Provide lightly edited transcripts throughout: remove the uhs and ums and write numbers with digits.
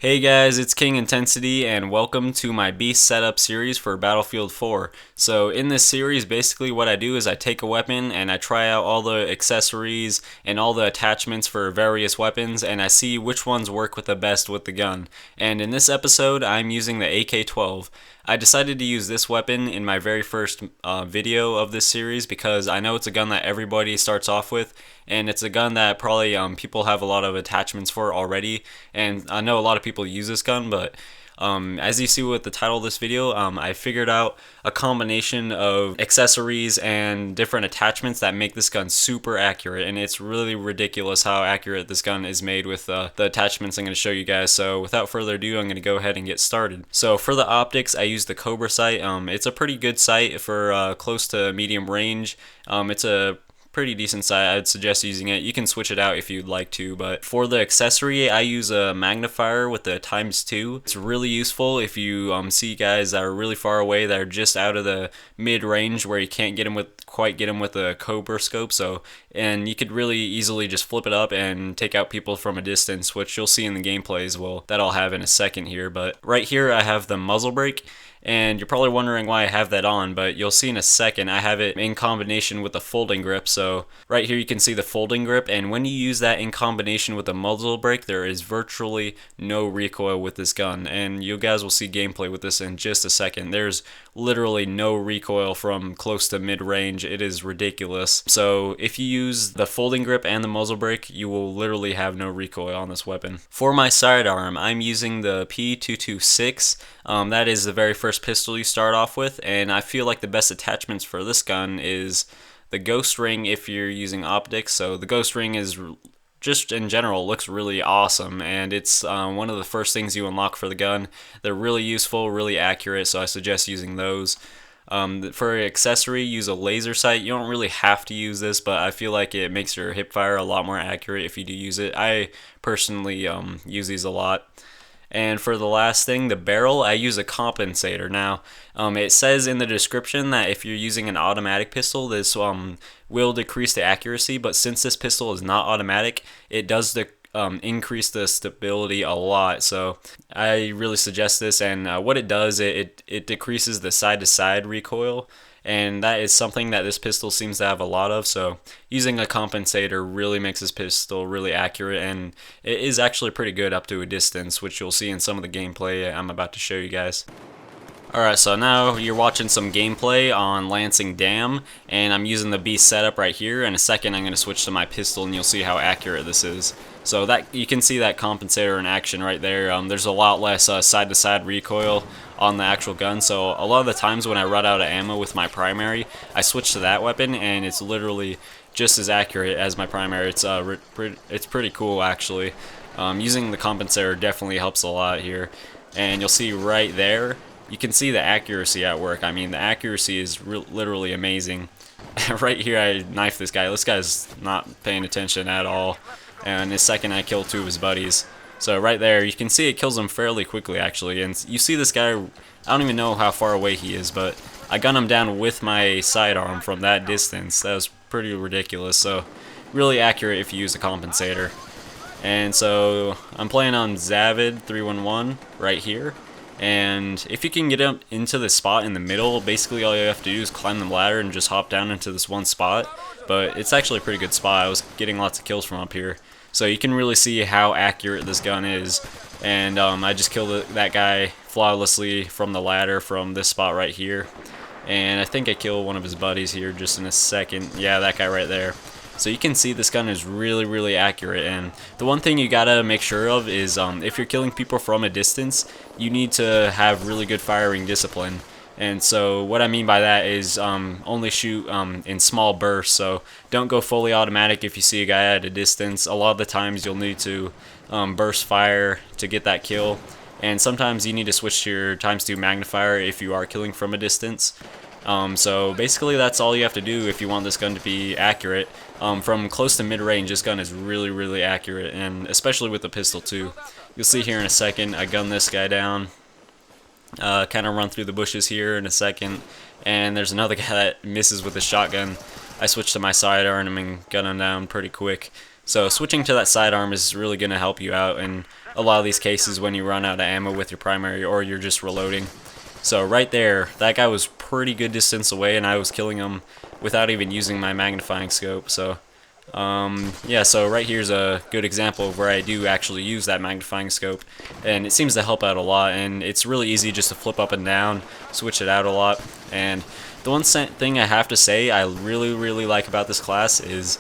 Hey guys, it's KingIntensity and welcome to my Beast setup series for Battlefield 4. So in this series, basically what I do is I take a weapon and I try out all the accessories and all the attachments for various weapons and I see which ones work with the best with the gun. And in this episode, I'm using the AK-12. I decided to use this weapon in my very first video of this series because I know it's a gun that everybody starts off with, and it's a gun that probably people have a lot of attachments for already, and I know a lot of people use this gun, but as you see with the title of this video, I figured out a combination of accessories and different attachments that make this gun super accurate, and it's really ridiculous how accurate this gun is made with the attachments I'm going to show you guys. So without further ado, I'm going to go ahead and get started. So for the optics, I use the Cobra sight. It's a pretty good sight for close to medium range. It's a pretty decent sight. I'd suggest using it. You can switch it out if you'd like to, but for the accessory, I use a magnifier with the ×2. It's really useful if you see guys that are really far away that are just out of the mid range where you can't quite get them with a Cobra scope. And you could really easily just flip it up and take out people from a distance, which you'll see in the gameplay as well. That I'll have in a second here, but right here I have the muzzle brake. And you're probably wondering why I have that on, but you'll see in a second I have it in combination with the folding grip. So right here you can see the folding grip, and when you use that in combination with the muzzle brake, there is virtually no recoil with this gun, and you guys will see gameplay with this in just a second. There's literally no recoil from close to mid-range. It is ridiculous. So if you use the folding grip and the muzzle brake, you will literally have no recoil on this weapon. For my sidearm, I'm using the P226. That is the very first pistol you start off with, and I feel like the best attachments for this gun is the ghost ring if you're using optics. So the ghost ring is just in general looks really awesome, and it's one of the first things you unlock for the gun. They're really useful, really accurate, so I suggest using those. For accessory, use a laser sight. You don't really have to use this, but I feel like it makes your hip fire a lot more accurate if you do use it. I personally use these a lot. And for the last thing, the barrel, I use a compensator. Now, it says in the description that if you're using an automatic pistol, this will decrease the accuracy, but since this pistol is not automatic, it does increase the stability a lot. So I really suggest this, and what it does, it decreases the side-to-side recoil, and that is something that this pistol seems to have a lot of. So using a compensator really makes this pistol really accurate, and it is actually pretty good up to a distance, which you'll see in some of the gameplay I'm about to show you guys. Alright, so now you're watching some gameplay on Lansing Dam, and I'm using the Beast setup right here. In a second I'm going to switch to my pistol and you'll see how accurate this is. So that you can see that compensator in action right there. There's a lot less side-to-side recoil on the actual gun, so a lot of the times when I run out of ammo with my primary, I switch to that weapon and it's literally just as accurate as my primary. It's pretty cool actually. Using the compensator definitely helps a lot here, and you'll see right there, you can see the accuracy at work. I mean, the accuracy is literally amazing. Right here I knife this guy. This guy's not paying attention at all, and in a second I kill two of his buddies. So right there, you can see it kills him fairly quickly actually, and you see this guy, I don't even know how far away he is, but I gun him down with my sidearm from that distance. That was pretty ridiculous. So really accurate if you use a compensator. And so I'm playing on Zavid 311 right here, and if you can get up into the spot in the middle, basically all you have to do is climb the ladder and just hop down into this one spot. But it's actually a pretty good spot. I was getting lots of kills from up here, so you can really see how accurate this gun is. And I just killed that guy flawlessly from the ladder from this spot right here, and I think I killed one of his buddies here just in a second. Yeah, that guy right there. So you can see this gun is really, really accurate, and the one thing you gotta make sure of is if you're killing people from a distance, you need to have really good firing discipline. And so what I mean by that is only shoot in small bursts, so don't go fully automatic if you see a guy at a distance. A lot of the times you'll need to burst fire to get that kill, and sometimes you need to switch to your ×2 magnifier if you are killing from a distance. So basically that's all you have to do if you want this gun to be accurate. From close to mid-range, this gun is really, really accurate, and especially with the pistol too. You'll see here in a second, I gun this guy down, kind of run through the bushes here in a second, and there's another guy that misses with a shotgun. I switch to my sidearm and gun him down pretty quick. So switching to that sidearm is really going to help you out in a lot of these cases when you run out of ammo with your primary or you're just reloading. So right there, that guy was pretty good distance away and I was killing him without even using my magnifying scope. So yeah, so right here's a good example of where I do actually use that magnifying scope, and it seems to help out a lot, and it's really easy just to flip up and down, switch it out a lot. And the one thing I have to say I really like about this class is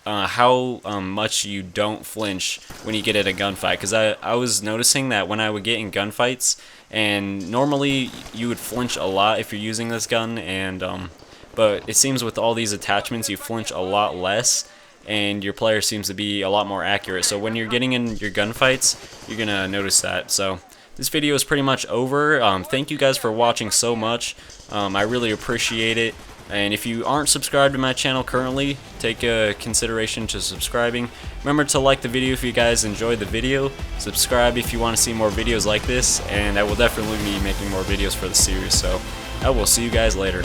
how much you don't flinch when you get in a gunfight, because I was noticing that when I would get in gunfights, and normally you would flinch a lot if you're using this gun, and but it seems with all these attachments you flinch a lot less and your player seems to be a lot more accurate. So when you're getting in your gunfights, you're gonna notice that. So this video is pretty much over. Thank you guys for watching so much. I really appreciate it. And if you aren't subscribed to my channel currently, take a consideration to subscribing. Remember to like the video if you guys enjoyed the video. Subscribe if you want to see more videos like this, and I will definitely be making more videos for the series. So I will see you guys later.